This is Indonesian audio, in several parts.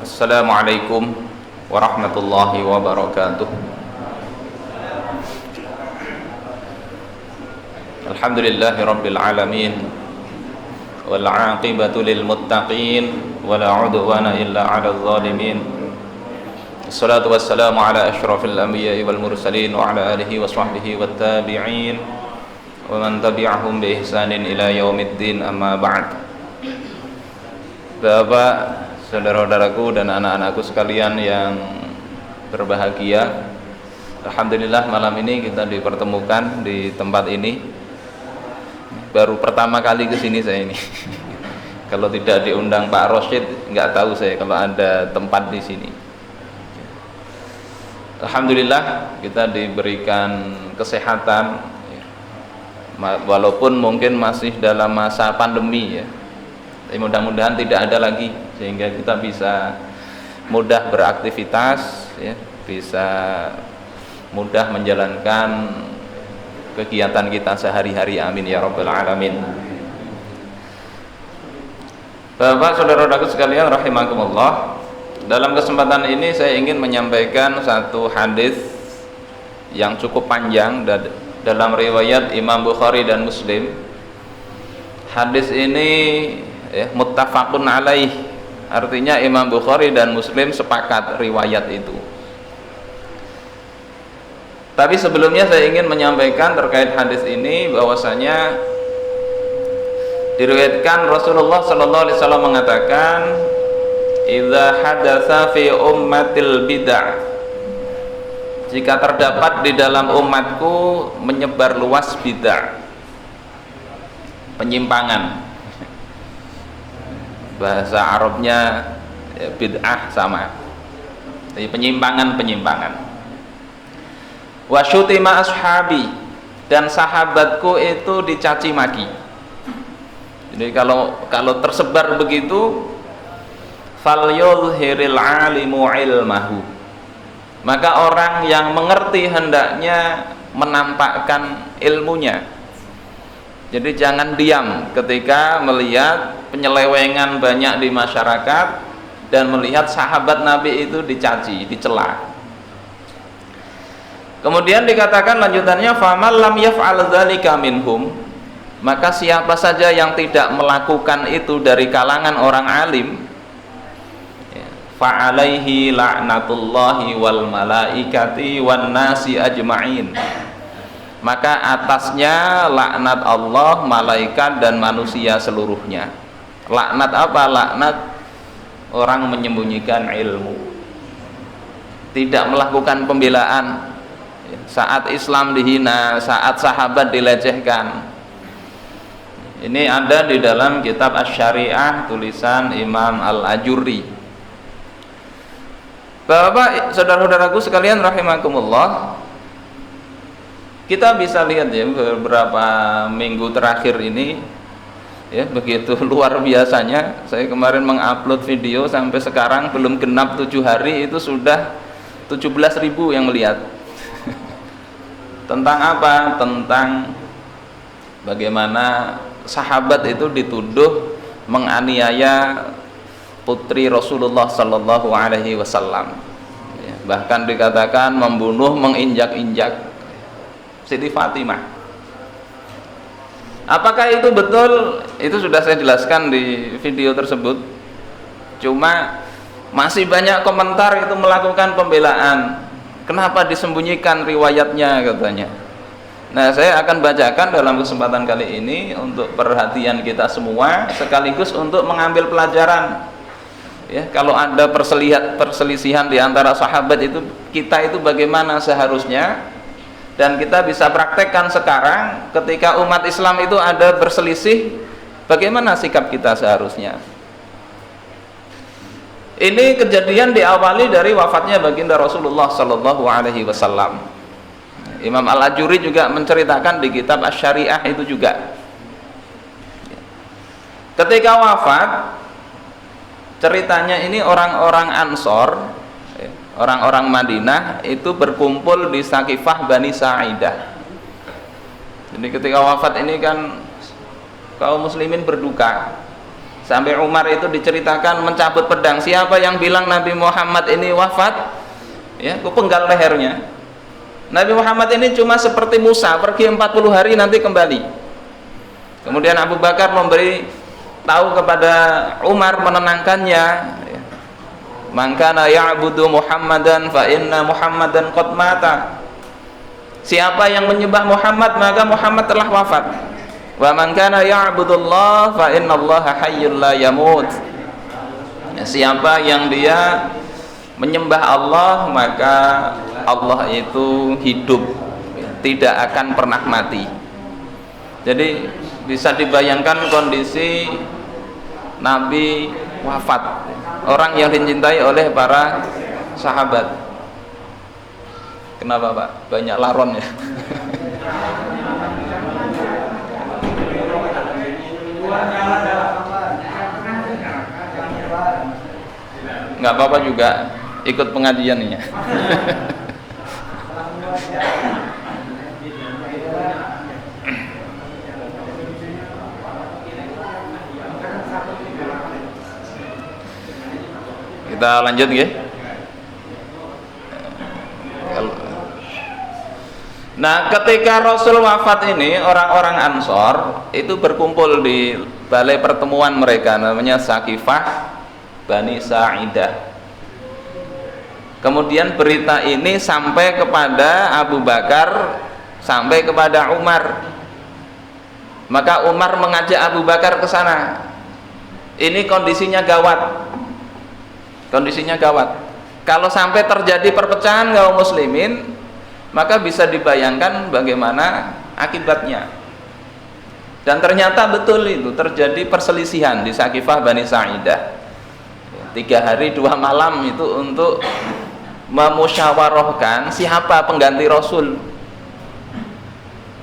Assalamualaikum warahmatullahi wabarakatuh. Alhamdulillahi rabbil alamin, wal aqibatu lil muttaqin, wala udwana illa 'alal zalimin. Assalatu wassalamu ala asyrafil anbiya'i wal mursalin wa ala alihi wa sahbihi wat tabi'in wa man tabi'ahum bi ihsanin ila yaumiddin, amma ba'd. Bapak, saudara-saudaraku dan anak-anakku sekalian yang berbahagia, alhamdulillah malam ini kita dipertemukan di tempat ini. Baru pertama kali kesini saya ini. Kalau tidak diundang Pak Rosyid, nggak tahu saya kalau ada tempat di sini. Alhamdulillah kita diberikan kesehatan, walaupun mungkin masih dalam masa pandemi ya. Tapi mudah-mudahan tidak ada lagi, sehingga kita bisa mudah beraktivitas ya, bisa mudah menjalankan kegiatan kita sehari-hari, amin ya rabbal alamin. Bapak, saudara-saudaraku sekalian rahimakumullah, dalam kesempatan ini saya ingin menyampaikan satu hadis yang cukup panjang dalam riwayat Imam Bukhari dan Muslim. Hadis ini muttafaqun alaih, artinya Imam Bukhari dan Muslim sepakat riwayat itu. Tapi sebelumnya saya ingin menyampaikan terkait hadis ini bahwasanya diriwayatkan Rasulullah sallallahu alaihi wasallam mengatakan, "Idza hadatsa fi ummatil bid'ah." Jika terdapat di dalam umatku menyebar luas bid'ah, penyimpangan. Bahasa Arabnya bid'ah sama. Jadi penyimpangan. Wa syutima ashabi, dan sahabatku itu dicaci maki. Jadi kalau tersebar begitu, falyuzhiril alimu ilmahu, maka orang yang mengerti hendaknya menampakkan ilmunya. Jadi jangan diam ketika melihat penyelewengan banyak di masyarakat dan melihat sahabat Nabi itu dicaci, dicela. Kemudian dikatakan lanjutannya, faman lam yaf'al dzalika minhum, maka siapa saja yang tidak melakukan itu dari kalangan orang alim, fa alaihi la'natullahi wal malaikati wan nasi ajma'in, maka atasnya laknat Allah, malaikat dan manusia seluruhnya. Laknat apa? Laknat orang menyembunyikan ilmu, tidak melakukan pembelaan saat Islam dihina, saat sahabat dilecehkan. Ini ada di dalam kitab Asy-Syariah tulisan Imam Al-Ajurri. Bapak, saudara-saudaraku sekalian rahimakumullah, kita bisa lihat ya beberapa minggu terakhir ini ya, begitu luar biasanya. Saya kemarin mengupload video, sampai sekarang belum genap 7 hari itu sudah 17.000 yang melihat. Tentang apa? Tentang bagaimana sahabat itu dituduh menganiaya putri Rasulullah sallallahu alaihi wasallam. Bahkan dikatakan membunuh, menginjak-injak Siti Fatimah. Apakah itu betul? Itu sudah saya jelaskan di video tersebut. Cuma masih banyak komentar itu melakukan pembelaan. Kenapa disembunyikan riwayatnya katanya. Nah, saya akan bacakan dalam kesempatan kali ini untuk perhatian kita semua, sekaligus untuk mengambil pelajaran. Ya, kalau ada perselisihan di antara sahabat itu, kita itu bagaimana seharusnya, dan kita bisa praktekkan sekarang ketika umat Islam itu ada berselisih, bagaimana sikap kita seharusnya. Ini kejadian diawali dari wafatnya baginda Rasulullah sallallahu alaihi wasallam. Imam Al-Ajurri juga menceritakan di kitab Asy-Syariah itu juga. Ketika wafat, ceritanya ini orang-orang Ansor, orang-orang Madinah itu berkumpul di Saqifah Bani Sa'idah. Jadi ketika wafat ini kan kaum muslimin berduka. Sampai Umar itu diceritakan mencabut pedang. Siapa yang bilang Nabi Muhammad ini wafat? Ya, aku penggal lehernya. Nabi Muhammad ini cuma seperti Musa, pergi 40 hari nanti kembali. Kemudian Abu Bakar memberi tahu kepada Umar, menenangkannya. Man kana ya'budu Muhammadan fa inna Muhammadan qad mata. Siapa yang menyembah Muhammad, maka Muhammad telah wafat. Wa man kana ya'budullah fa innallaha hayyul la yamut. Siapa yang dia menyembah Allah, maka Allah itu hidup, tidak akan pernah mati. Jadi bisa dibayangkan kondisi Nabi wafat, orang yang dicintai oleh para sahabat. Kenapa Pak? Banyak laron ya? Nggak apa-apa juga ikut pengajian ya. Kita lanjut ya. Nah, ketika Rasul wafat ini, orang-orang Ansor itu berkumpul di balai pertemuan mereka, namanya Sakifah Bani Sa'idah. Kemudian berita ini sampai kepada Abu Bakar, sampai kepada Umar. Maka Umar mengajak Abu Bakar ke sana. Ini kondisinya gawat. Kondisinya gawat. Kalau sampai terjadi perpecahan kaum muslimin, maka bisa dibayangkan bagaimana akibatnya. Dan ternyata betul itu terjadi perselisihan di Sakifah Bani Sa'idah. 3 hari 2 malam itu untuk memusyawarahkan siapa pengganti Rasul.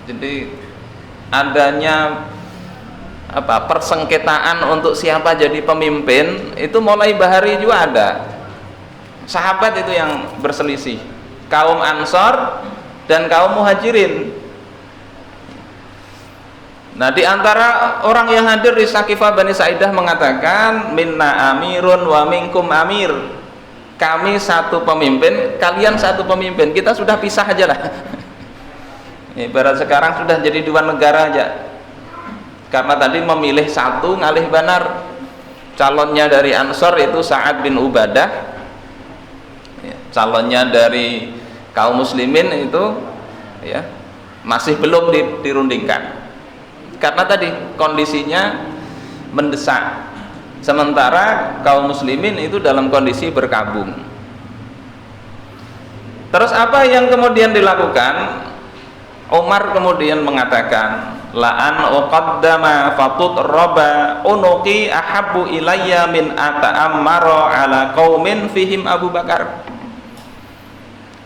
Jadi adanya persengketaan untuk siapa jadi pemimpin itu mulai bahari juga ada. Sahabat itu yang berselisih, kaum Ansor dan kaum Muhajirin. Nah, di antara orang yang hadir di Sakifah Bani Sa'idah mengatakan, minna amirun wa minkum amir. Kami satu pemimpin, kalian satu pemimpin. Kita sudah pisah aja lah. Ibarat sekarang sudah jadi 2 negara aja. Karena tadi memilih satu ngalih banar. Calonnya dari Ansor itu Sa'ad bin Ubadah. Calonnya dari kaum muslimin itu ya masih belum dirundingkan. Karena tadi kondisinya mendesak, sementara kaum muslimin itu dalam kondisi berkabung. Terus apa yang kemudian dilakukan? Umar kemudian mengatakan, la'an uqaddama fatut roba unuqi ahabbu ilayya min ata'ammara ala qaumin fihim Abu Bakar.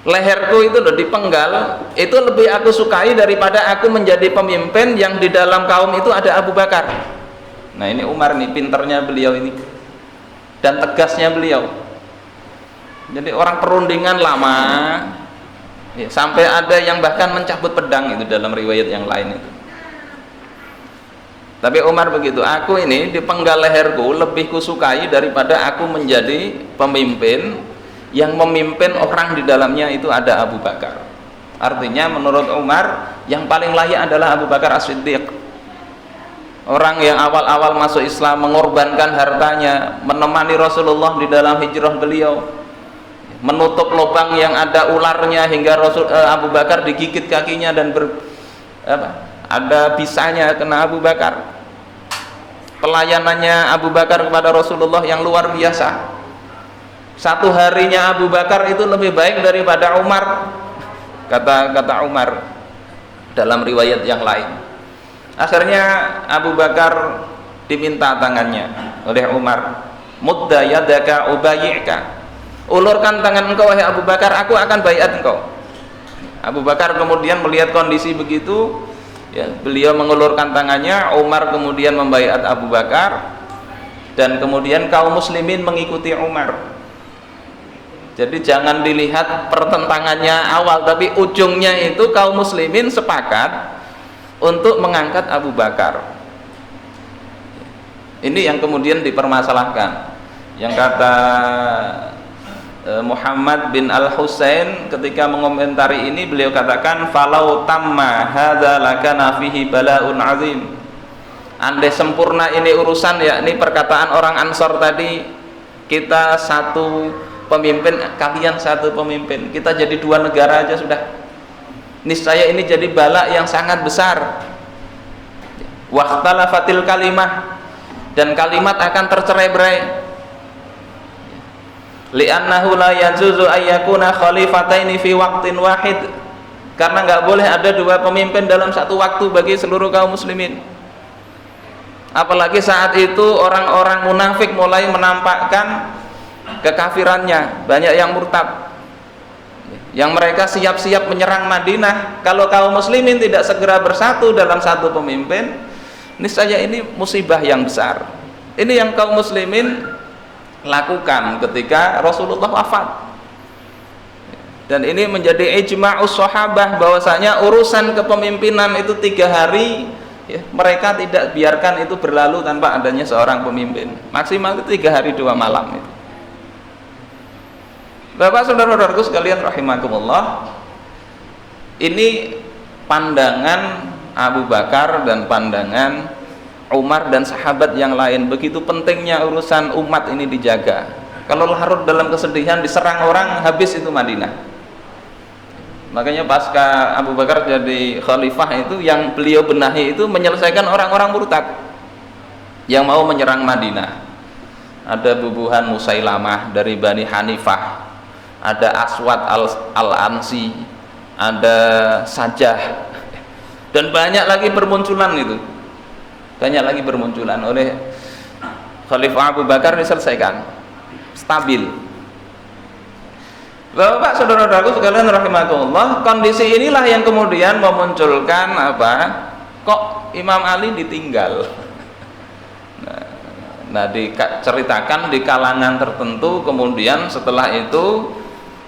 Leherku itu udah dipenggal, itu lebih aku sukai daripada aku menjadi pemimpin yang di dalam kaum itu ada Abu Bakar. Nah, ini Umar nih, pinternya beliau ini dan tegasnya beliau. Jadi orang perundingan lama ya, sampai ada yang bahkan mencabut pedang itu dalam riwayat yang lain itu. Tapi Umar begitu, aku ini dipenggal leherku lebih kusukai daripada aku menjadi pemimpin yang memimpin orang di dalamnya itu ada Abu Bakar. Artinya menurut Umar yang paling layak adalah Abu Bakar As-Siddiq. Orang yang awal-awal masuk Islam, mengorbankan hartanya, menemani Rasulullah di dalam hijrah beliau, menutup lubang yang ada ularnya hingga Abu Bakar digigit kakinya dan ada bisanya kena Abu Bakar. Pelayanannya Abu Bakar kepada Rasulullah yang luar biasa. Satu harinya Abu Bakar itu lebih baik daripada Umar, kata Umar dalam riwayat yang lain. Akhirnya Abu Bakar diminta tangannya oleh Umar, mudda yadaka ubayyika, ulurkan tangan engkau wahai Abu Bakar, aku akan baiat engkau. Abu Bakar kemudian melihat kondisi begitu ya, beliau mengulurkan tangannya. Umar kemudian membaiat Abu Bakar dan kemudian kaum muslimin mengikuti Umar. Jadi jangan dilihat pertentangannya awal, tapi ujungnya itu kaum muslimin sepakat untuk mengangkat Abu Bakar. Ini yang kemudian dipermasalahkan. Yang kata Muhammad bin Al-Husain ketika mengomentari ini, beliau katakan falau tamma hadza lakana fihi balaun azim. Andai sempurna ini urusan, yakni perkataan orang Ansor tadi, kita satu pemimpin, kalian satu pemimpin, kita jadi 2 negara aja sudah, niscaya ini jadi bala yang sangat besar. Waqtalafatil kalimah, dan kalimat akan tercerai-berai. Li'annahu la yajuzu ayyakuna khalifataini fi waqtin wahid, karena nggak boleh ada 2 pemimpin dalam satu waktu bagi seluruh kaum muslimin. Apalagi saat itu orang-orang munafik mulai menampakkan kekafirannya, banyak yang murtad, yang mereka siap-siap menyerang Madinah. Kalau kaum muslimin tidak segera bersatu dalam satu pemimpin, niscaya ini musibah yang besar. Ini yang kaum muslimin lakukan ketika Rasulullah wafat, dan ini menjadi ijma'us sahabah bahwasanya urusan kepemimpinan itu 3 hari, ya, mereka tidak biarkan itu berlalu tanpa adanya seorang pemimpin. Maksimal itu 3 hari 2 malam itu. Bapak saudara-saudaraku sekalian rahimakumullah, ini pandangan Abu Bakar dan pandangan Umar dan sahabat yang lain. Begitu pentingnya urusan umat ini dijaga. Kalau larut dalam kesedihan, diserang orang, habis itu Madinah. Makanya pasca Abu Bakar jadi khalifah itu, yang beliau benahi itu menyelesaikan orang-orang murtad yang mau menyerang Madinah. Ada bubuhan Musailamah dari Bani Hanifah, ada Aswad al-Ansi, ada Sajah, dan banyak lagi bermunculan itu. Banyak lagi bermunculan oleh Khalifah Abu Bakar, diselesaikan stabil. Bapak saudara-saudaraku sekalian rahimakumullah, kondisi inilah yang kemudian memunculkan apa? Kok Imam Ali ditinggal? Nah, diceritakan di kalangan tertentu, kemudian setelah itu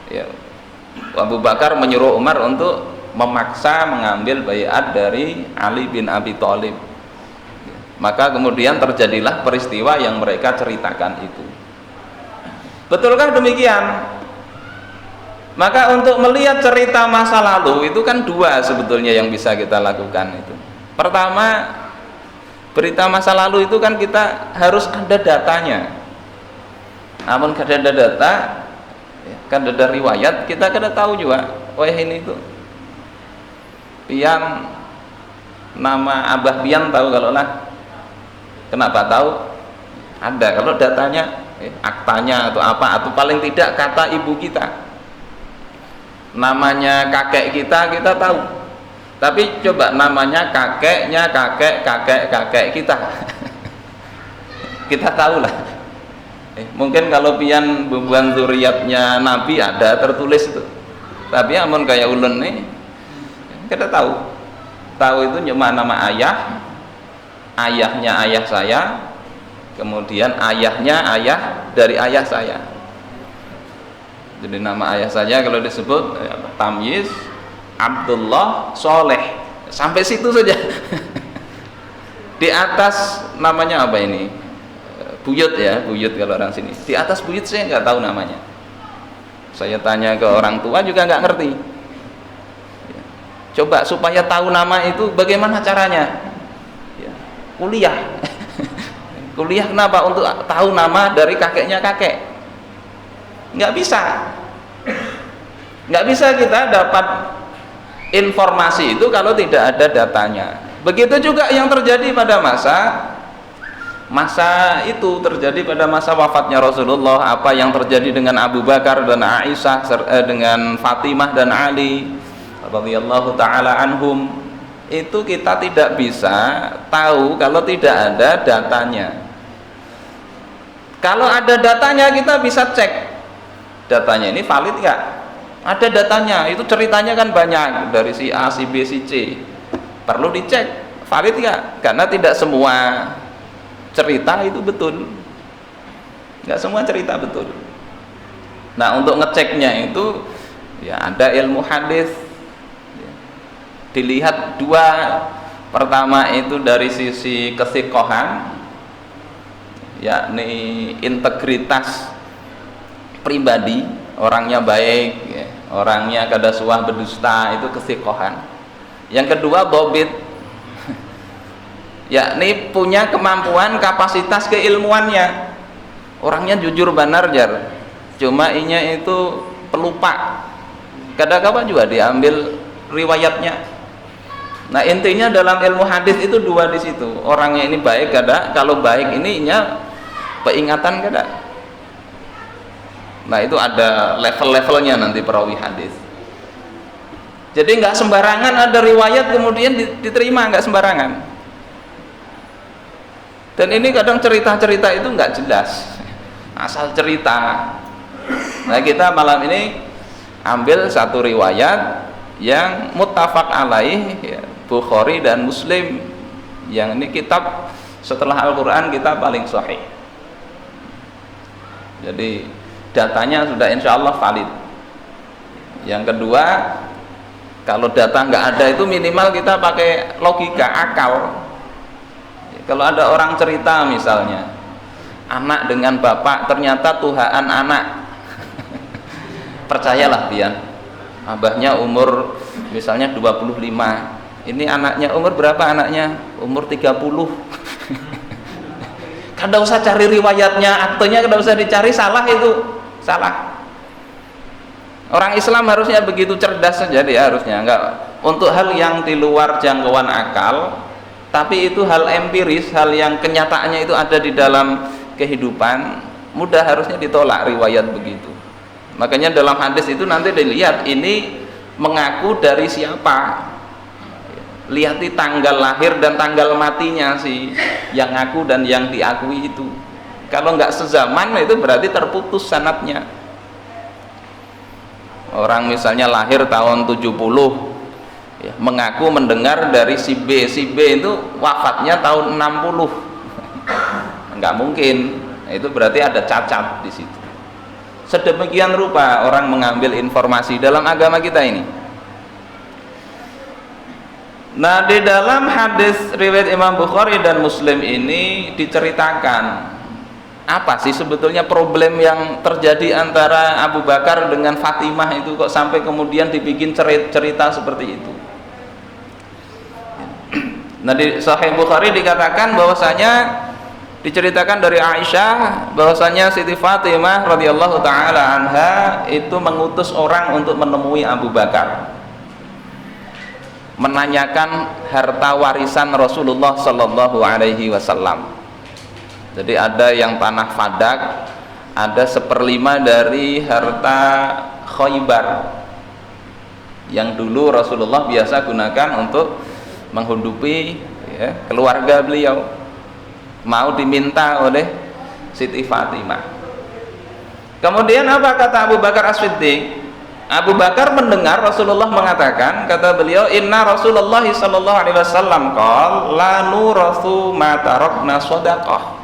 ya, Abu Bakar menyuruh Umar untuk memaksa mengambil baiat dari Ali bin Abi Thalib. Maka kemudian terjadilah peristiwa yang mereka ceritakan itu. Betulkah demikian? Maka untuk melihat cerita masa lalu itu kan 2 sebetulnya yang bisa kita lakukan itu. Pertama, berita masa lalu itu kan kita harus ada datanya. Namun kada ada data, kan ada riwayat, kita kada tahu juga. Oh ini itu Pian, nama Abah Pian tahu kalau lah. Kenapa tahu? Ada kalau datanya, aktanya atau apa, atau paling tidak kata ibu kita, namanya kakek kita tahu. Tapi coba namanya kakeknya kakek kita kita tahu lah. Mungkin kalau pian bubuhan zuriatnya Nabi ada tertulis itu, tapi amun kayak ulun nih kita tahu itu cuma nama ayahnya ayah saya, kemudian ayahnya ayah dari ayah saya. Jadi nama ayah saya kalau disebut Tamyiz Abdullah Soleh, sampai situ saja. Di atas namanya apa ini? Buyut ya, buyut kalau orang sini. Di atas buyut saya nggak tahu namanya. Saya tanya ke orang tua juga nggak ngerti. Coba supaya tahu nama itu bagaimana caranya? Kuliah. Kuliah kenapa? Untuk tahu nama dari kakeknya kakek. Nggak bisa kita dapat informasi itu kalau tidak ada datanya. Begitu juga yang terjadi pada masa itu, terjadi pada masa wafatnya Rasulullah. Apa yang terjadi dengan Abu Bakar dan Aisyah, dengan Fatimah dan Ali radhiyallahu taala anhum, itu kita tidak bisa tahu kalau tidak ada datanya. Kalau ada datanya kita bisa cek datanya ini valid nggak. Ada datanya, itu ceritanya kan banyak dari si A, si B, si C. Perlu dicek valid nggak, karena tidak semua cerita itu betul. Nggak semua cerita betul. Nah, untuk ngeceknya itu ya ada ilmu hadis. Dilihat 2, pertama itu dari sisi kesikohan, yakni integritas pribadi, orangnya baik ya, orangnya kada suah berdusta, itu kesiqohan. Yang kedua dobit, yakni punya kemampuan kapasitas keilmuannya, orangnya jujur benar jar, cuma inya itu pelupa, kadang-kadang juga diambil riwayatnya. Nah intinya dalam ilmu hadis itu dua di situ, orangnya ini baik kada, kalau baik ini inya peingatan kada. Nah itu ada level-levelnya nanti perawi hadis. Jadi nggak sembarangan ada riwayat kemudian diterima, nggak sembarangan. Dan ini kadang cerita-cerita itu nggak jelas, asal cerita. Nah kita malam ini ambil satu riwayat yang muttafaq alaih ya, Bukhari dan Muslim, yang ini kitab setelah Al-Quran kita paling sahih. Jadi datanya sudah insya Allah valid. Yang kedua, kalau data nggak ada itu minimal kita pakai logika, akal. Kalau ada orang cerita misalnya anak dengan bapak ternyata tuhaan anak percayalah pian, abahnya umur misalnya 25, ini anaknya umur berapa, anaknya umur 30. Kada usah cari riwayatnya, aktenya kada usah dicari, salah itu, salah. Orang Islam harusnya begitu cerdas saja dia, harusnya enggak untuk hal yang di luar jangkauan akal, tapi itu hal empiris, hal yang kenyataannya itu ada di dalam kehidupan, mudah harusnya ditolak riwayat begitu. Makanya dalam hadis itu nanti dilihat ini mengaku dari siapa, lihati tanggal lahir dan tanggal matinya si yang ngaku dan yang diakui itu. Kalau nggak sezaman itu berarti terputus sanadnya. Orang misalnya lahir tahun 70 ya, mengaku mendengar dari si B itu wafatnya tahun 60. Nggak mungkin. Nah, itu berarti ada cacat di situ. Sedemikian rupa orang mengambil informasi dalam agama kita ini. Nah di dalam hadis riwayat Imam Bukhari dan Muslim ini diceritakan apa sih sebetulnya problem yang terjadi antara Abu Bakar dengan Fatimah itu, kok sampai kemudian dibikin cerita seperti itu. Nah di Sahih Bukhari dikatakan bahwasanya diceritakan dari Aisyah bahwasanya Siti Fatimah radhiyallahu taala anha itu mengutus orang untuk menemui Abu Bakar, menanyakan harta warisan Rasulullah Sallallahu Alaihi Wasallam. Jadi ada yang tanah Fadak, ada 1/5 dari harta Khaybar yang dulu Rasulullah biasa gunakan untuk menghidupi ya, keluarga beliau, mau diminta oleh Siti Fatimah. Kemudian apa kata Abu Bakar As-Siddiq? Abu Bakar mendengar Rasulullah mengatakan, kata beliau, inna Rasulullah sallallahu alaihi wasallam qala la nurathu ma tarakna shadaqah.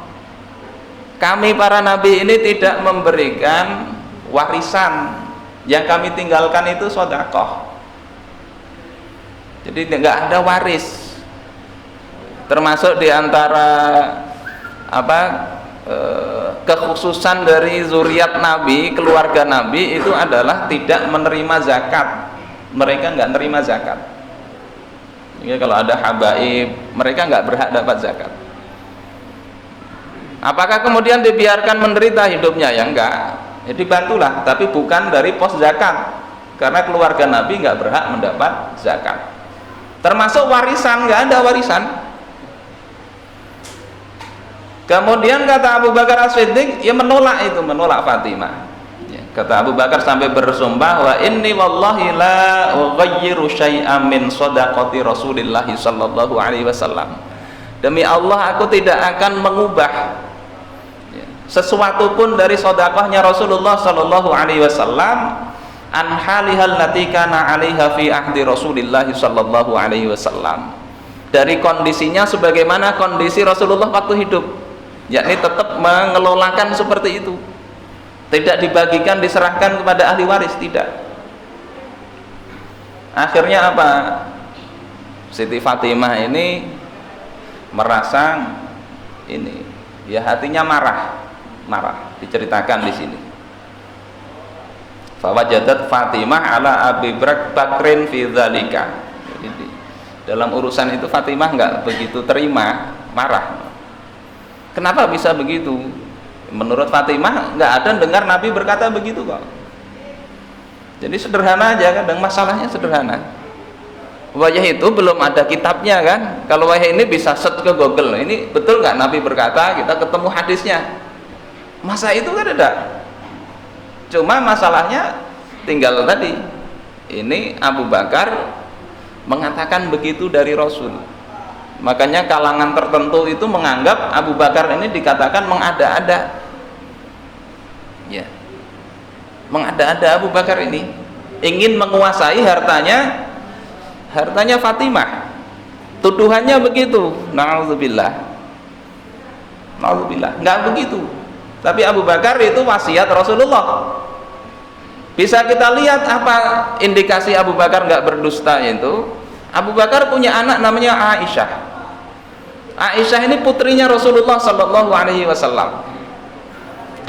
Kami para nabi ini tidak memberikan warisan, yang kami tinggalkan itu sedekah. Jadi enggak ada waris. Termasuk diantara kekhususan dari zuriat Nabi, keluarga Nabi itu adalah tidak menerima zakat. Mereka nggak menerima zakat. Jadi kalau ada habaib, mereka nggak berhak dapat zakat. Apakah kemudian dibiarkan menderita hidupnya? Ya enggak. Jadi bantulah, tapi bukan dari pos zakat, karena keluarga Nabi nggak berhak mendapat zakat. Termasuk warisan, nggak ada warisan. Kemudian kata Abu Bakar As-Siddiq, ya menolak itu, menolak Fatimah. Ya, kata Abu Bakar sampai bersumpah, wa inni wallahi la ughayyiru syai'an min shadaqati Rasulillah sallallahu alaihi wasallam. Demi Allah aku tidak akan mengubah sesuatu pun dari sedekahnya Rasulullah sallallahu alaihi wasallam an halihal lati kana 'alaiha fi ahdi Rasulillah sallallahu alaihi wasallam, dari kondisinya sebagaimana kondisi Rasulullah waktu hidup, yakni tetap mengelolakan seperti itu, tidak dibagikan diserahkan kepada ahli waris, tidak. Akhirnya apa? Siti Fatimah ini merasa ini ya hatinya marah diceritakan di sini. Fawajadat Fatimah ala Abi Bakrin fi dzalika. Jadi dalam urusan itu Fatimah nggak begitu terima, marah. Kenapa bisa begitu? Menurut Fatimah nggak ada dengar Nabi berkata begitu kok. Jadi sederhana aja, kadang masalahnya sederhana. Wahya itu belum ada kitabnya kan. Kalau wahya ini bisa search ke Google, ini betul nggak Nabi berkata, kita ketemu hadisnya. Masa itu kan ada. Cuma masalahnya tinggal tadi, ini Abu Bakar mengatakan begitu dari Rasul. Makanya kalangan tertentu itu menganggap Abu Bakar ini dikatakan mengada-ada. Ya, mengada-ada Abu Bakar ini ingin menguasai hartanya Fatimah. Tuduhannya begitu. Na'udzubillah. Nggak begitu. Tapi Abu Bakar itu wasiat Rasulullah. Bisa kita lihat apa indikasi Abu Bakar nggak berdusta itu. Abu Bakar punya anak namanya Aisyah. Aisyah ini putrinya Rasulullah Sallallahu Alaihi Wasallam.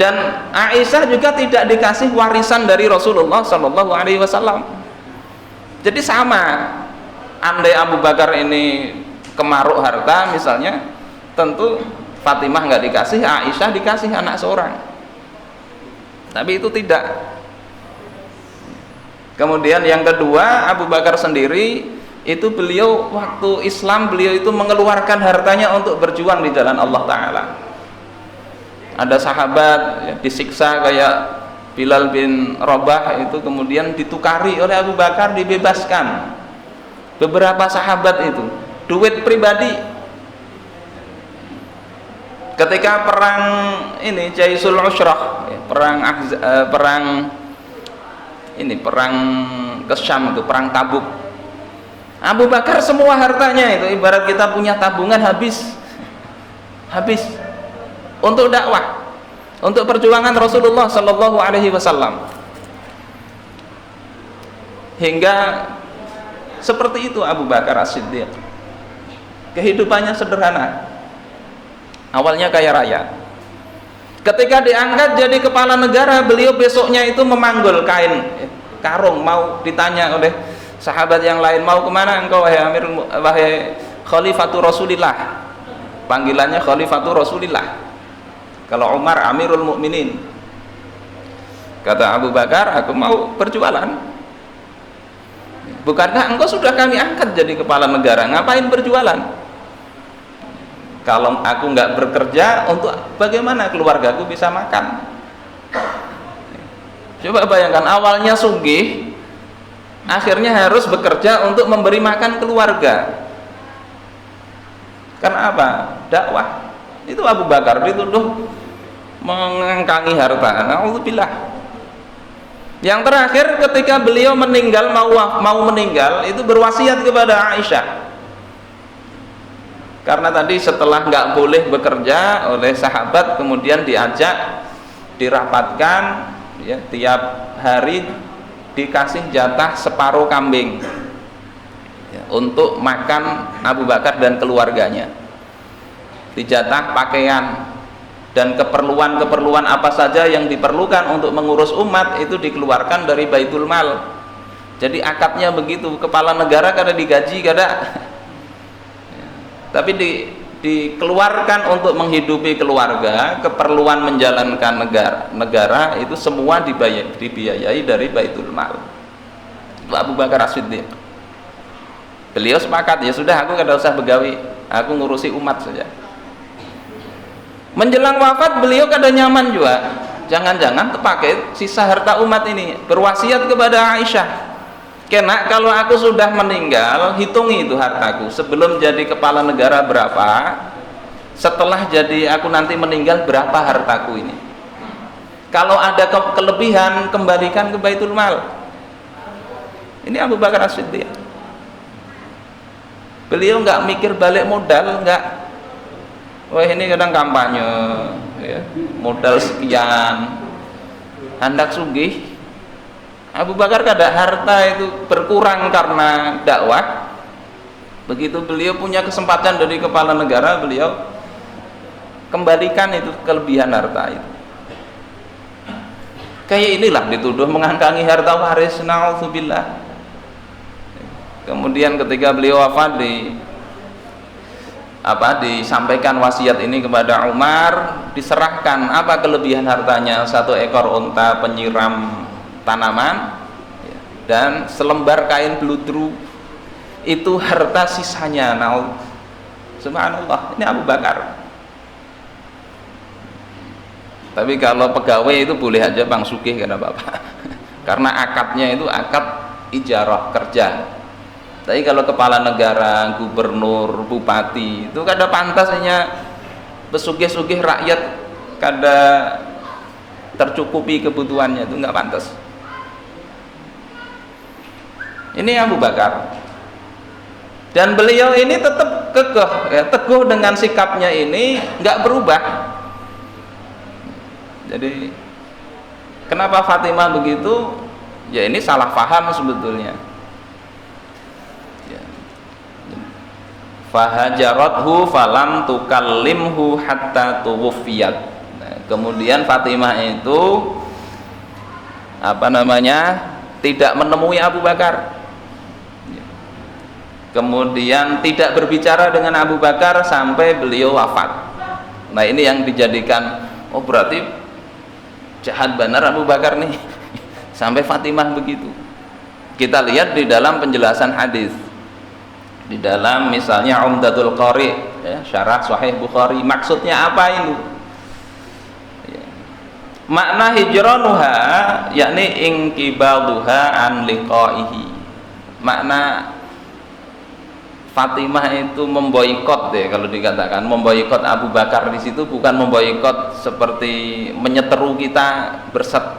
Dan Aisyah juga tidak dikasih warisan dari Rasulullah Sallallahu Alaihi Wasallam. Jadi sama. Andai Abu Bakar ini kemaruk harta misalnya, tentu Fatimah nggak dikasih, Aisyah dikasih anak seorang. Tapi itu tidak. Kemudian yang kedua, Abu Bakar sendiri itu beliau waktu Islam beliau itu mengeluarkan hartanya untuk berjuang di jalan Allah Ta'ala. Ada sahabat ya, disiksa kayak Bilal bin Rabah itu kemudian ditukari oleh Abu Bakar, dibebaskan. Beberapa sahabat itu duit pribadi. Ketika perang ini Jaisul Usrah, perang ke Syam itu, perang Tabuk. Abu Bakar semua hartanya itu ibarat kita punya tabungan habis untuk dakwah, untuk perjuangan Rasulullah Sallallahu Alaihi Wasallam. Hingga seperti itu Abu Bakar As-Siddiq. Kehidupannya sederhana. Awalnya kaya raya. Ketika diangkat jadi kepala negara, beliau besoknya itu memanggul kain karung, mau ditanya oleh sahabat yang lain, mau kemana engkau wahai Khalifatul Rasulillah. Panggilannya Khalifatul Rasulillah. Kalau Umar Amirul Mukminin. Kata Abu Bakar, aku mau berjualan. Bukankah engkau sudah kami angkat jadi kepala negara, ngapain berjualan? Kalau aku nggak bekerja, untuk bagaimana keluargaku bisa makan? Coba bayangkan, awalnya sugih, akhirnya harus bekerja untuk memberi makan keluarga. Karena apa? Dakwah. Itu Abu Bakar dituduh mengangkangi harta. Na'udzubillah. Yang terakhir ketika beliau meninggal, mau meninggal, itu berwasiat kepada Aisyah. Karena tadi setelah nggak boleh bekerja oleh sahabat, kemudian diajak, dirapatkan, ya, tiap hari dikasih jatah separuh kambing ya, untuk makan Abu Bakar dan keluarganya. Dijatah pakaian dan keperluan apa saja yang diperlukan untuk mengurus umat itu dikeluarkan dari Baitul Mal. Jadi akadnya begitu, kepala negara kada digaji kada, tapi dikeluarkan untuk menghidupi keluarga, keperluan menjalankan negara itu semua dibiayai dari Baitul Mal. Abu Bakar As-Siddiq. Beliau sepakat, ya sudah aku kada usah begawi, aku ngurusi umat saja. Menjelang wafat beliau kada nyaman juga, jangan-jangan terpakai sisa harta umat ini, berwasiat kepada Aisyah, kena kalau aku sudah meninggal hitungi itu hartaku, sebelum jadi kepala negara berapa, setelah jadi aku nanti meninggal berapa hartaku ini, kalau ada kelebihan kembalikan ke Baitul Mal. Ini Abu Bakar As-Siddiq. Beliau nggak mikir balik modal, nggak. Wah ini kadang kampanye ya, modal sekian hendak sugih. Abu Bakar kada harta itu berkurang karena dakwah. Begitu beliau punya kesempatan dari kepala negara, beliau kembalikan itu kelebihan harta itu. Kayak inilah dituduh mengangkangi harta waris, naudzubillah. Kemudian ketika beliau wafat disampaikan wasiat ini kepada Umar, diserahkan apa kelebihan hartanya, 1 ekor unta penyiram tanaman dan selembar kain beludru, itu harta sisanya. Subhanallah, ini Abu Bakar. Tapi kalau pegawai itu boleh aja Bang Sugih, karena Bapak karena akadnya itu akad ijarah kerja. Tapi kalau kepala negara, gubernur, bupati itu kada pantasnya pesugih-sugih rakyat kada tercukupi kebutuhannya, itu nggak pantas. Ini Abu Bakar, dan beliau ini tetap kekeh, ya, teguh dengan sikapnya ini, nggak berubah. Jadi kenapa Fatimah begitu? Ya ini salah paham sebetulnya. Ya. Fahajarathu falam tukallimhu hatta tuwfiyat. Nah, kemudian Fatimah itu tidak menemui Abu Bakar. Kemudian tidak berbicara dengan Abu Bakar sampai beliau wafat. Nah ini yang dijadikan, oh berarti jahat benar Abu Bakar nih sampai Fatimah begitu. Kita lihat di dalam penjelasan hadis, di dalam misalnya Umdatul Qari, ya, syarah Sahih Bukhari, maksudnya apa itu? Ya. Makna hijranuha yakni inqibaduha an liqaihi. Makna Fatimah itu memboikot, deh kalau dikatakan memboikot Abu Bakar di situ bukan memboikot seperti menyeteru kita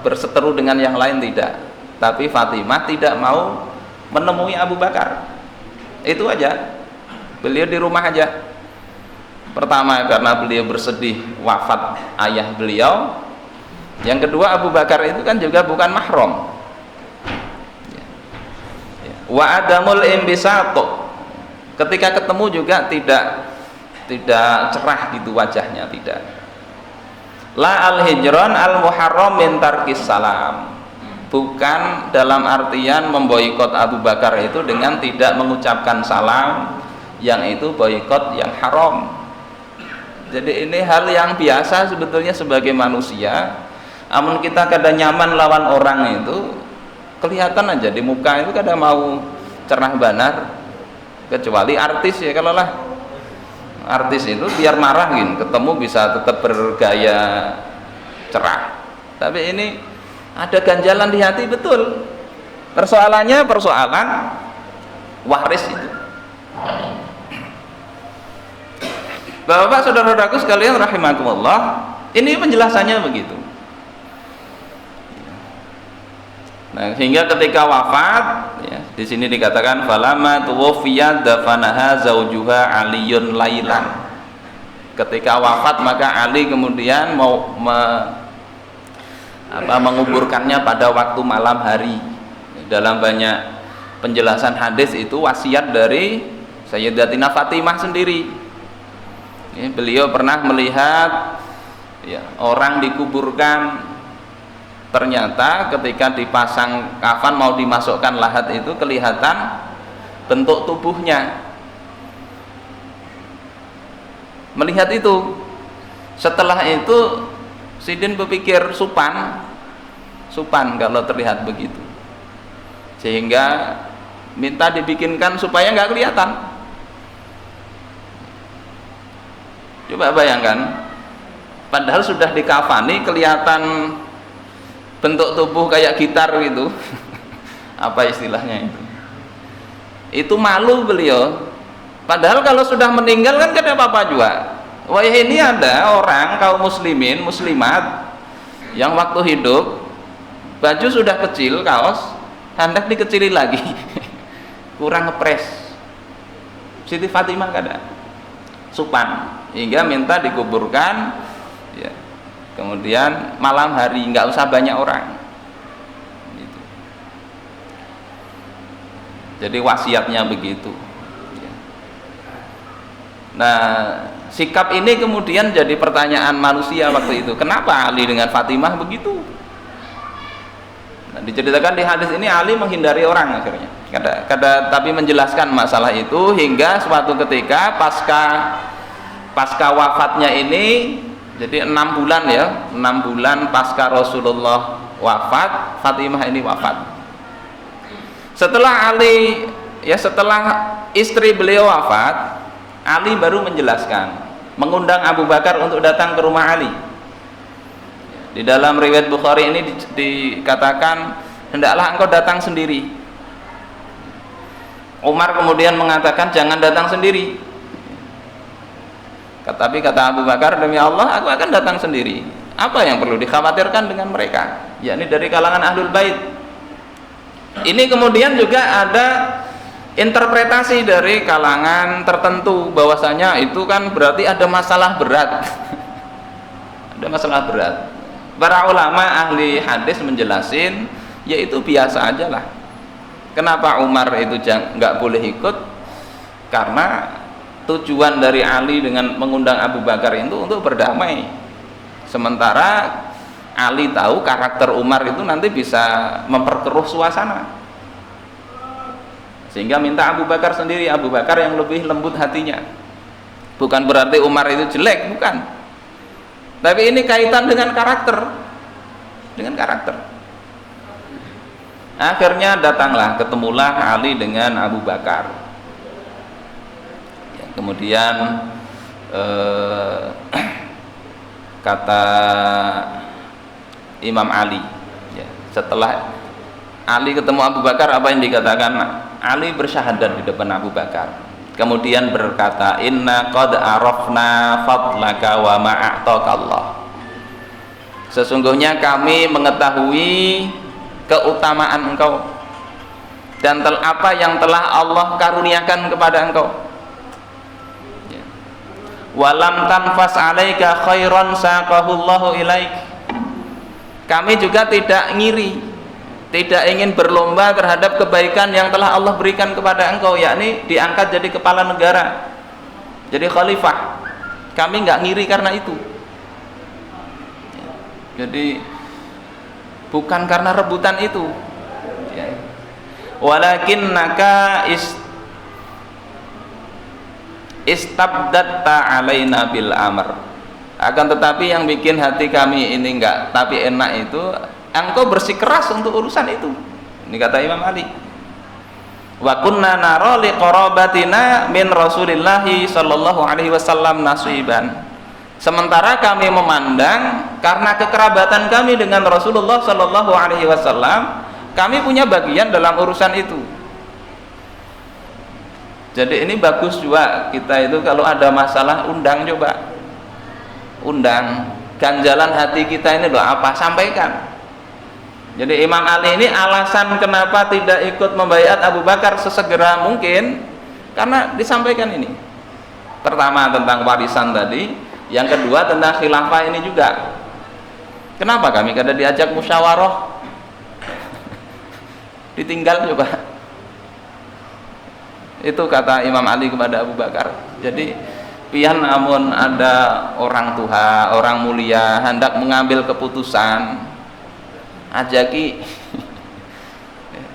berseteru dengan yang lain, tidak. Tapi Fatimah tidak mau menemui Abu Bakar. Itu aja. Beliau di rumah aja. Pertama karena beliau bersedih wafat ayah beliau. Yang kedua Abu Bakar itu kan juga bukan mahram. Wa adamul imbisatu. Ketika ketemu juga tidak cerah gitu wajahnya, tidak. La al-hijran al-muharram min tarkis salam. Bukan dalam artian memboikot Abu Bakar itu dengan tidak mengucapkan salam, yang itu boikot yang haram. Jadi ini hal yang biasa sebetulnya sebagai manusia. Amun kita kadang nyaman lawan orang itu kelihatan aja di muka itu kadang mau cerah banar. Kecuali artis ya, kalau lah artis itu biar marah gitu, ketemu bisa tetap bergaya cerah. Tapi ini ada ganjalan di hati betul. Persoalannya persoalan waris itu. Bapak-bapak, saudara-saudaraku sekalian rahimakumullah, ini penjelasannya begitu. Nah, sehingga ketika wafat, ya, di sini dikatakan falama tuwfiyat dafanaha zaujuha Aliyun lailan. Ketika wafat maka Ali kemudian menguburkannya pada waktu malam hari. Dalam banyak penjelasan hadis itu wasiat dari Sayyidatina Fatimah sendiri. Ya, beliau pernah melihat, ya, orang dikuburkan. Ternyata ketika dipasang kafan mau dimasukkan lahat itu kelihatan bentuk tubuhnya. Melihat itu, setelah itu Sidin berpikir supan kalau terlihat begitu, sehingga minta dibikinkan supaya nggak kelihatan. Coba bayangkan, padahal sudah dikafani kelihatan bentuk tubuh kayak gitar gitu. Apa istilahnya itu malu beliau. Padahal kalau sudah meninggal kan tidak apa-apa juga. Wah, ini ada orang kaum muslimin muslimat yang waktu hidup baju sudah kecil, kaos hendak dikecilin lagi kurang ngepres. Siti Fatimah kada supan hingga minta dikuburkan, ya, kemudian malam hari, nggak usah banyak orang gitu. Jadi wasiatnya begitu. Nah, sikap ini kemudian jadi pertanyaan manusia waktu itu. Kenapa Ali dengan Fatimah begitu? Nah, diceritakan di hadis ini Ali menghindari orang akhirnya. Tapi menjelaskan masalah itu hingga suatu ketika pasca wafatnya ini, jadi 6 bulan ya, 6 bulan pasca Rasulullah wafat, Fatimah ini wafat. Setelah istri beliau wafat, Ali baru menjelaskan, mengundang Abu Bakar untuk datang ke rumah Ali. Di dalam riwayat Bukhari ini dikatakan, hendaklah engkau datang sendiri. Umar kemudian mengatakan, jangan datang sendiri. Tapi kata Abu Bakar, demi Allah aku akan datang sendiri. Apa yang perlu dikhawatirkan dengan mereka? Yakni dari kalangan Ahlul Bait. Ini kemudian juga ada interpretasi dari kalangan tertentu bahwasanya itu kan berarti ada masalah berat. Ada masalah berat. Para ulama ahli hadis menjelasin, yaitu biasa aja lah. Kenapa Umar itu nggak boleh ikut? Karena tujuan dari Ali dengan mengundang Abu Bakar itu untuk berdamai. Sementara Ali tahu karakter Umar itu nanti bisa memperkeruh suasana, sehingga minta Abu Bakar sendiri. Abu Bakar yang lebih lembut hatinya. Bukan berarti Umar itu jelek, bukan, tapi ini kaitan dengan karakter. Akhirnya datanglah, ketemulah Ali dengan Abu Bakar. Ya, kemudian kata Imam Ali, ya, setelah Ali ketemu Abu Bakar, apa yang dikatakan? Ali bersyahadat di depan Abu Bakar, kemudian berkata, inna qad arafna fadlaka wa ma'ataka Allah. Sesungguhnya kami mengetahui keutamaan engkau dan apa yang telah Allah karuniakan kepada engkau. Walam tanfas alaika khairan saqahullahu ilaik. Kami juga tidak ngiri, tidak ingin berlomba terhadap kebaikan yang telah Allah berikan kepada engkau, yakni diangkat jadi kepala negara, jadi khalifah. Kami nggak ngiri karena itu. Jadi bukan karena rebutan itu. Walakinnaka istabdatta alaina bil amr. Akan tetapi yang bikin hati kami ini enggak tapi enak itu, engkau bersikeras untuk urusan itu. Ini kata Imam Ali. Wa kunna nara li qarabatina min Rasulillah sallallahu alaihi wasallam nasiban. Sementara kami memandang karena kekerabatan kami dengan Rasulullah sallallahu alaihi wasallam, kami punya bagian dalam urusan itu. Jadi ini bagus juga kita itu kalau ada masalah undang, coba undang, ganjalan hati kita ini loh apa, sampaikan. Jadi Imam Ali ini alasan kenapa tidak ikut membaiat Abu Bakar sesegera mungkin karena disampaikan ini. Pertama tentang warisan tadi, yang kedua tentang khilafah ini juga. Kenapa kami kada diajak musyawarah? Ditinggal coba. Itu kata Imam Ali kepada Abu Bakar. Jadi pian amun ada orang tua, orang mulia hendak mengambil keputusan, ajaki.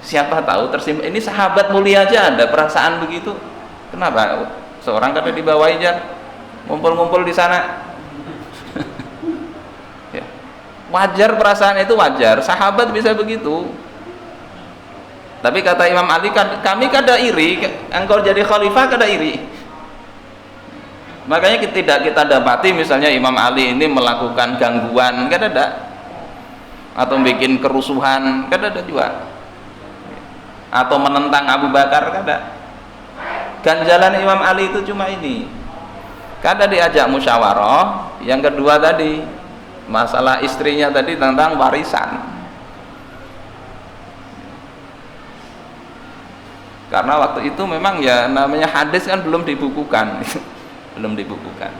Siapa tahu tersimpan. Ini sahabat mulia aja ada perasaan begitu. Kenapa seorang kada dibawa aja ngumpul-ngumpul di sana? Ya. Wajar, perasaan itu wajar. Sahabat bisa begitu. Tapi kata Imam Ali, kami kada iri, engkau jadi khalifah kada iri. Makanya tidak kita dapati misalnya Imam Ali ini melakukan gangguan, kada ada, atau bikin kerusuhan, kada ada juga, atau menentang Abu Bakar, kada. Ganjalan Imam Ali itu cuma ini, kada diajak musyawarah. Yang kedua tadi masalah istrinya tadi tentang warisan. Karena waktu itu memang ya namanya hadis kan belum dibukukan. Belum dibukukan.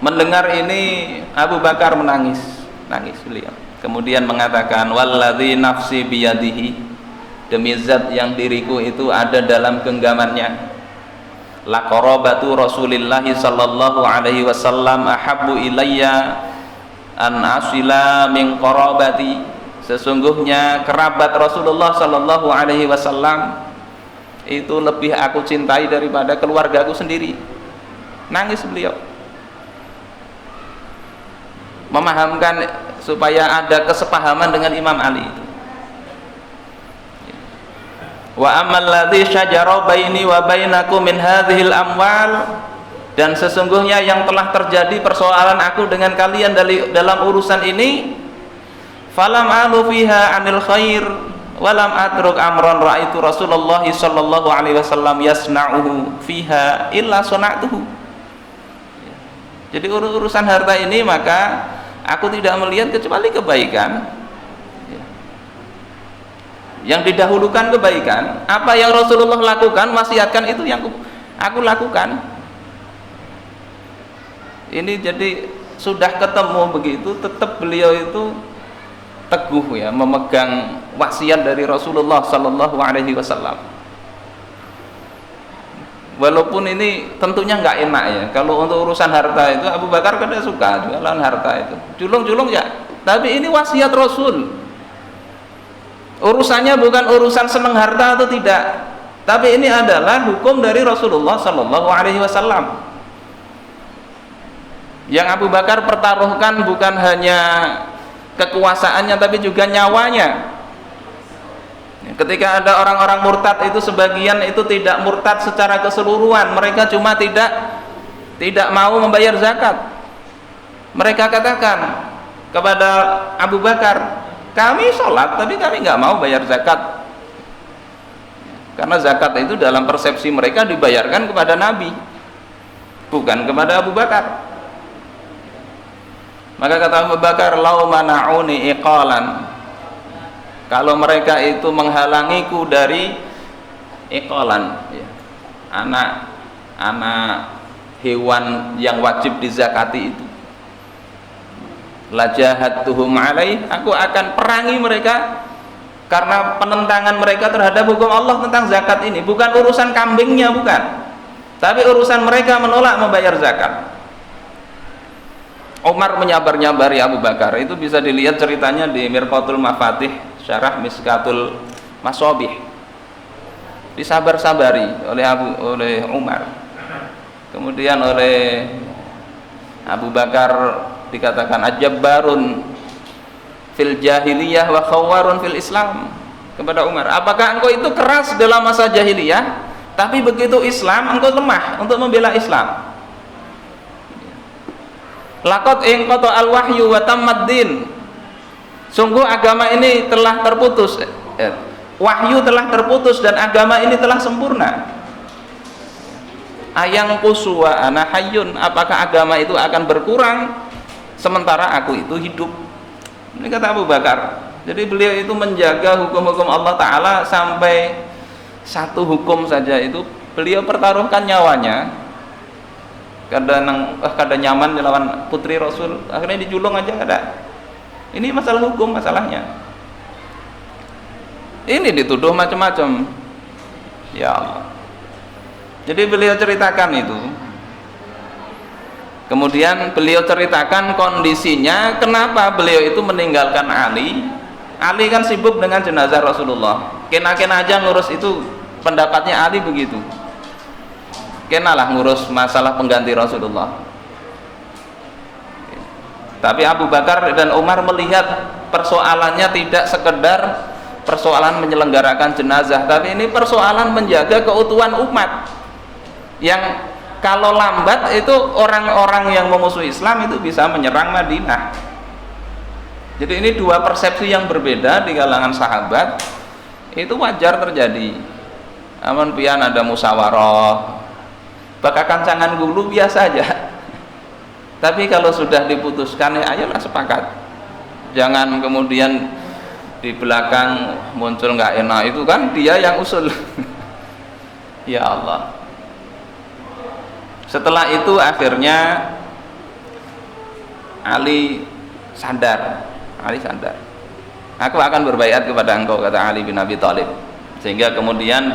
Mendengar ini Abu Bakar nangis beliau. Kemudian mengatakan, walladzi nafsi biyadihi, demi zat yang diriku itu ada dalam genggamannya, la qarabatu Rasulillah sallallahu alaihi wasallam ahabbu ilayya an asila min qarabati. Sesungguhnya kerabat Rasulullah sallallahu alaihi wasallam itu lebih aku cintai daripada keluargaku sendiri. Nangis beliau, memahamkan supaya ada kesepahaman dengan Imam Ali itu. Wa ammal ladzi syajara baini wa bainakum min hadhil amwal, dan sesungguhnya yang telah terjadi persoalan aku dengan kalian dalam urusan ini, falam alu fiha anil khair walam atruk amran ra'aitu Rasulullah sallallahu alaihi wasallam yasna'uhu fiha illa sana'tuhu. Jadi urusan harta ini maka aku tidak melihat kecuali kebaikan. Yang didahulukan kebaikan, apa yang Rasulullah lakukan, wasiatkan, itu yang aku lakukan. Ini jadi sudah ketemu begitu, tetap beliau itu teguh ya memegang wasiat dari Rasulullah sallallahu alaihi wasallam. Walaupun ini tentunya nggak enak ya, kalau untuk urusan harta itu Abu Bakar kan dia suka jualan harta itu, julung-julung ya. Tapi ini wasiat Rasul. Urusannya bukan urusan seneng harta atau tidak, tapi ini adalah hukum dari Rasulullah sallallahu alaihi wasallam. Yang Abu Bakar pertaruhkan bukan hanya kekuasaannya tapi juga nyawanya. Ketika ada orang-orang murtad itu, sebagian itu tidak murtad secara keseluruhan, mereka cuma tidak mau membayar zakat. Mereka katakan kepada Abu Bakar, kami sholat tapi kami nggak mau bayar zakat, karena zakat itu dalam persepsi mereka dibayarkan kepada Nabi, bukan kepada Abu Bakar. Maka kata Abu Bakar, lau mana'uni iqalan, kalau mereka itu menghalangiku dari iqalan ya, anak hewan yang wajib dizakati itu, lajahatuhum alaih, aku akan perangi mereka karena penentangan mereka terhadap hukum Allah tentang zakat ini. Bukan urusan kambingnya, bukan, tapi urusan mereka menolak membayar zakat. Umar menyabar-nyabari Abu Bakar, itu bisa dilihat ceritanya di Mirqatul Mafatih Syarah Miskatul Masobih. Disabar-sabari oleh Umar, kemudian oleh Abu Bakar dikatakan ajabbarun fil jahiliyah wa khawarun fil Islam. Kepada Umar, apakah engkau itu keras dalam masa jahiliyah, tapi begitu Islam engkau lemah untuk membela Islam? Laqad inqata al wahyu wa tammad din, sungguh agama ini telah terputus, wahyu telah terputus dan agama ini telah sempurna. Ayang kuswa ana hayyun, apakah agama itu akan berkurang sementara aku itu hidup? Ini kata Abu Bakar. Jadi beliau itu menjaga hukum-hukum Allah Ta'ala sampai satu hukum saja itu beliau pertaruhkan nyawanya. Kadang nyaman lawan putri Rasul, akhirnya dijulung aja ada. Ini masalah hukum masalahnya. Ini dituduh macam-macam. Ya Allah. Jadi beliau ceritakan itu. Kemudian beliau ceritakan kondisinya kenapa beliau itu meninggalkan Ali. Ali kan sibuk dengan jenazah Rasulullah. Kena-kena aja ngurus itu, pendapatnya Ali begitu. Kenalah ngurus masalah pengganti Rasulullah. Tapi Abu Bakar dan Umar melihat persoalannya tidak sekedar persoalan menyelenggarakan jenazah, tapi ini persoalan menjaga keutuhan umat. Yang kalau lambat itu orang-orang yang memusuhi Islam itu bisa menyerang Madinah. Jadi ini dua persepsi yang berbeda di kalangan sahabat, itu wajar terjadi. Aman pian ada musyawarah, bakal kancangan gulu biasa aja. Tapi kalau sudah diputuskan, ya ayolah sepakat. Jangan kemudian di belakang muncul nggak enak, itu kan dia yang usul. Ya Allah. Setelah itu akhirnya Ali sadar. Aku akan berbaiat kepada engkau, kata Ali bin Abi Thalib. Sehingga kemudian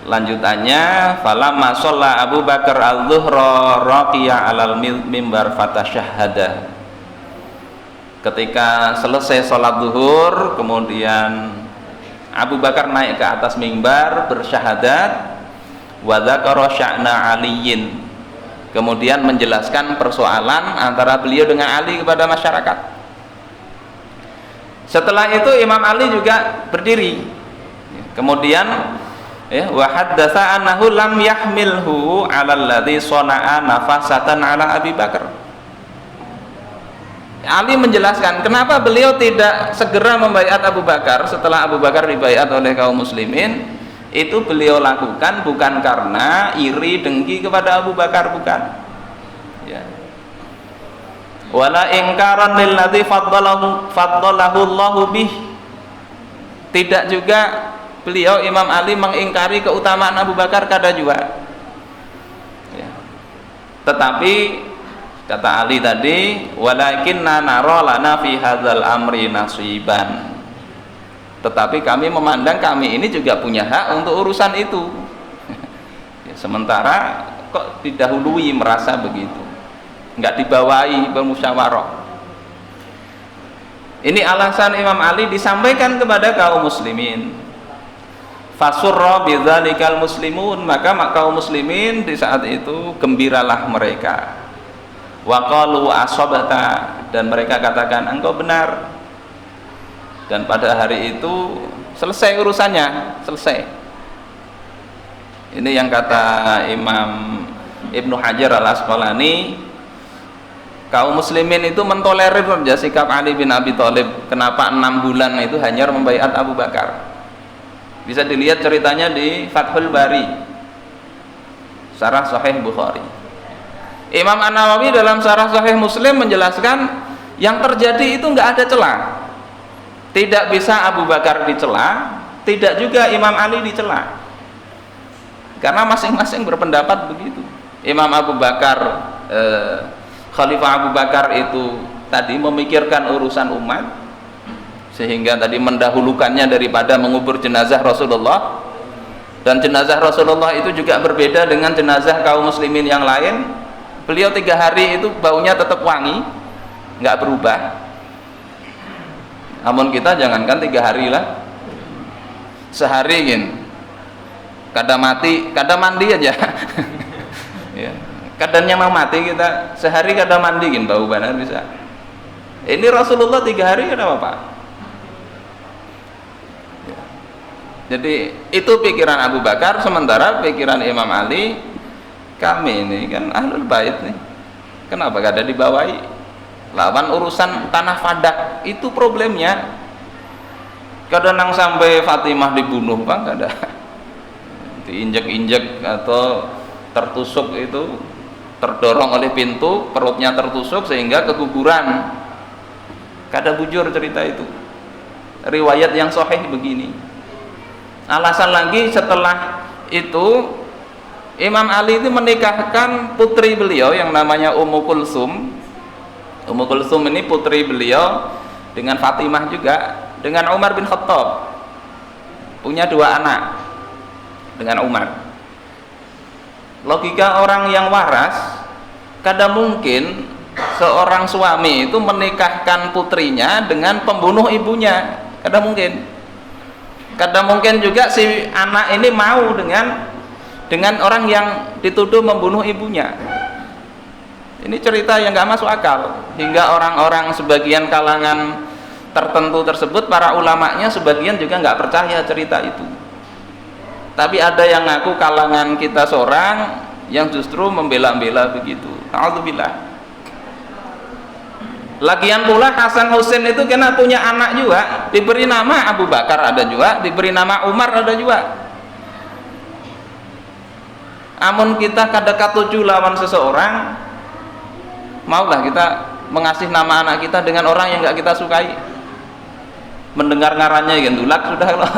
Lanjutannya, falamma shalla Abu Bakar al-zuhra raqiya 'alal mimbar fatasyahhada. Ketika selesai sholat zuhur, kemudian Abu Bakar naik ke atas mimbar bersyahadat, wa dzakara sya'na Aliyin, kemudian menjelaskan persoalan antara beliau dengan Ali kepada masyarakat. Setelah itu Imam Ali juga berdiri, kemudian wa haddatsa annahu lam yahmilhu 'ala alladhi shana'a nafasatan 'ala Abi Bakar. Ali menjelaskan kenapa beliau tidak segera membaiat Abu Bakar setelah Abu Bakar dibaiat oleh kaum muslimin. Itu beliau lakukan bukan karena iri dengki kepada Abu Bakar, bukan, ya. Wala ingkaran lilladzi faddalahu Allahu bih. Tidak juga beliau Imam Ali mengingkari keutamaan Abu Bakar, kada juga, ya. Tetapi kata Ali tadi, walakinna nara lana fi hadzal amri nasiban, tetapi kami memandang kami ini juga punya hak untuk urusan itu. Ya, sementara kok didahului merasa begitu, enggak dibawahi bermusyawarah. Ini alasan Imam Ali disampaikan kepada kaum muslimin. Fasurra bidzalikal muslimun, maka kaum muslimin di saat itu gembiralah mereka. Wa qalu asabata, dan mereka katakan engkau benar. Dan pada hari itu selesai urusannya, selesai. Ini yang kata Imam Ibnu Hajar al-Asqalani, kaum muslimin itu mentolerir saja sikap Ali bin Abi Thalib. Kenapa 6 bulan itu hanya membaiat Abu Bakar? Bisa dilihat ceritanya di Fathul Bari, Syarah Sahih Bukhari. Imam An-Nawawi dalam Syarah Sahih Muslim menjelaskan yang terjadi itu enggak ada celah. Tidak bisa Abu Bakar dicela, tidak juga Imam Ali dicela, karena masing-masing berpendapat begitu. Imam Abu Bakar, Khalifah Abu Bakar itu tadi memikirkan urusan umat, sehingga tadi mendahulukannya daripada mengubur jenazah Rasulullah. Dan jenazah Rasulullah itu juga berbeda dengan jenazah kaum muslimin yang lain. Beliau 3 hari itu baunya tetap wangi, nggak berubah. Namun kita jangankan 3 hari lah, sehari gini, kadang mati, kadang mandi aja. Ya. Kadangnya mau mati kita, sehari kadang mandi gini, bau benar bisa. Ini Rasulullah 3 hari ada apa? Jadi itu pikiran Abu Bakar, sementara pikiran Imam Ali, kami ini kan ahlul bait nih, kenapa gak ada dibawahi? Lawan urusan tanah Fadak itu problemnya. Kadang sampai Fatimah dibunuh, Bang, gak ada diinjek-injek atau tertusuk, itu terdorong oleh pintu, perutnya tertusuk sehingga keguguran. Kada bujur cerita itu, riwayat yang sahih begini. Alasan lagi setelah itu Imam Ali itu menikahkan putri beliau yang namanya Ummu Kulsum. Ummu Kulsum ini putri beliau dengan Fatimah juga, dengan Umar bin Khattab. Punya 2 anak dengan Umar. Logika orang yang waras, kadang mungkin seorang suami itu menikahkan putrinya dengan pembunuh ibunya, kadang mungkin. Kadang mungkin juga si anak ini mau dengan orang yang dituduh membunuh ibunya. Ini cerita yang nggak masuk akal, hingga orang-orang sebagian kalangan tertentu tersebut, para ulamanya sebagian juga nggak percaya cerita itu. Tapi ada yang ngaku kalangan kita seorang yang justru membela-bela begitu. Alhamdulillah. Lagian pula Hasan Husain itu kena punya anak juga, diberi nama Abu Bakar ada juga, diberi nama Umar ada juga. Amun kita kada katuju lawan seseorang, maulah kita mengasih nama anak kita dengan orang yang enggak kita sukai. Mendengar ngarannya gendulak sudah loh.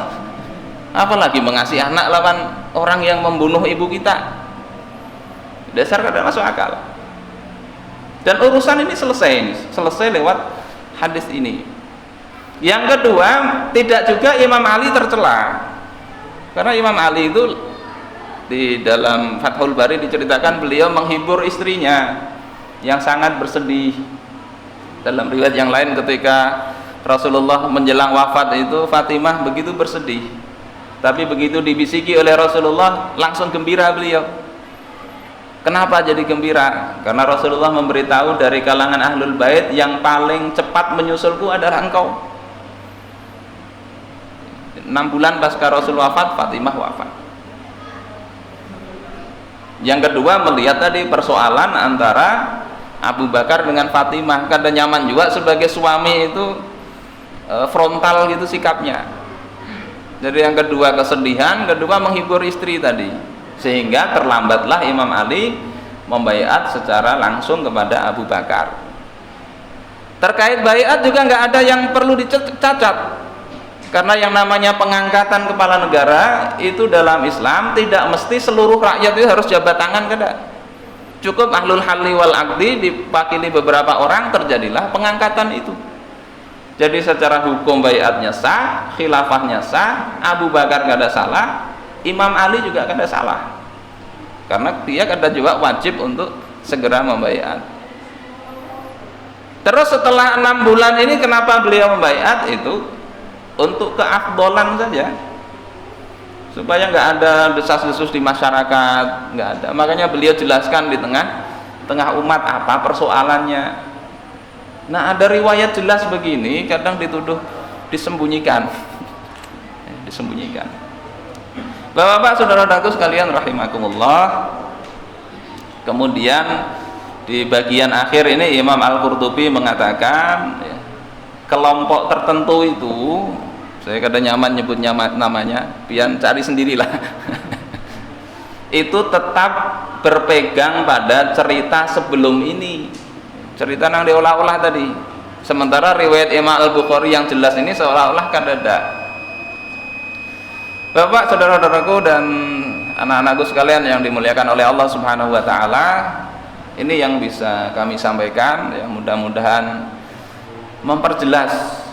Apalagi mengasih anak lawan orang yang membunuh ibu kita. Dasar kada masuk akal. Dan urusan ini selesai lewat hadis ini. Yang kedua, tidak juga Imam Ali tercela, karena Imam Ali itu di dalam Fathul Bari diceritakan beliau menghibur istrinya yang sangat bersedih. Dalam riwayat yang lain ketika Rasulullah menjelang wafat itu Fatimah begitu bersedih, tapi begitu dibisiki oleh Rasulullah langsung gembira beliau. Kenapa jadi gembira? Karena Rasulullah memberitahu dari kalangan Ahlul Bait yang paling cepat menyusulku adalah engkau. 6 bulan pasca Rasul wafat, Fatimah wafat. Yang kedua, melihat tadi persoalan antara Abu Bakar dengan Fatimah. Kada nyaman juga sebagai suami itu frontal gitu sikapnya. Jadi yang kedua kesedihan, kedua menghibur istri tadi, sehingga terlambatlah Imam Ali membaiat secara langsung kepada Abu Bakar. Terkait baiat juga nggak ada yang perlu dicacat, karena yang namanya pengangkatan kepala negara itu dalam Islam tidak mesti seluruh rakyat itu harus jabat tangan, kada. Cukup ahlul halli wal aqdi dipakili beberapa orang, terjadilah pengangkatan itu. Jadi secara hukum baiatnya sah, khilafahnya sah, Abu Bakar gak ada salah, Imam Ali juga gak ada salah, karena dia ada juga wajib untuk segera membaiat. Terus setelah 6 bulan ini kenapa beliau membaiat? Itu untuk keafdolan saja, supaya nggak ada desas-desus di masyarakat, nggak ada. Makanya beliau jelaskan di tengah umat apa persoalannya. Nah, ada riwayat jelas begini, kadang dituduh disembunyikan. Disembunyikan. Bapak-bapak, saudara-saudaraku sekalian rahimakumullah. Kemudian di bagian akhir ini Imam Al-Qurtubi mengatakan kelompok tertentu itu, saya kadang nyaman nyebutnya namanya, pian cari sendirilah. Itu tetap berpegang pada cerita sebelum ini, cerita yang diolah-olah tadi. Sementara riwayat Imam Al-Bukhari yang jelas ini seolah-olah kan ada. Bapak, saudara-saudaraku dan anak-anakku sekalian yang dimuliakan oleh Allah Subhanahu wa taala, ini yang bisa kami sampaikan, ya, mudah-mudahan memperjelas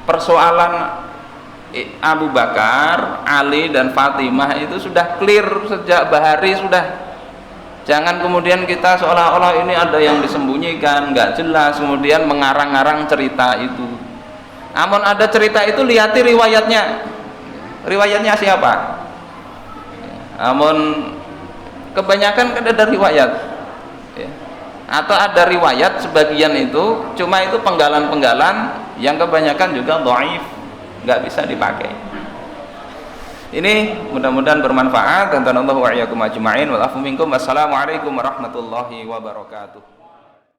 persoalan Abu Bakar, Ali dan Fatimah itu sudah clear sejak bahari sudah. Jangan kemudian kita seolah-olah ini ada yang disembunyikan, nggak jelas, kemudian mengarang-arang cerita itu. Namun ada cerita itu, lihati riwayatnya. Riwayatnya siapa? Namun kebanyakan kan ada riwayat, ya. Atau ada riwayat sebagian itu, cuma itu penggalan-penggalan yang kebanyakan juga dhaif, nggak bisa dipakai. Ini mudah-mudahan bermanfaat. Dan Allah wa iyyakum ajma'in. Wal afu minkum. Wassalamualaikum warahmatullahi wabarakatuh.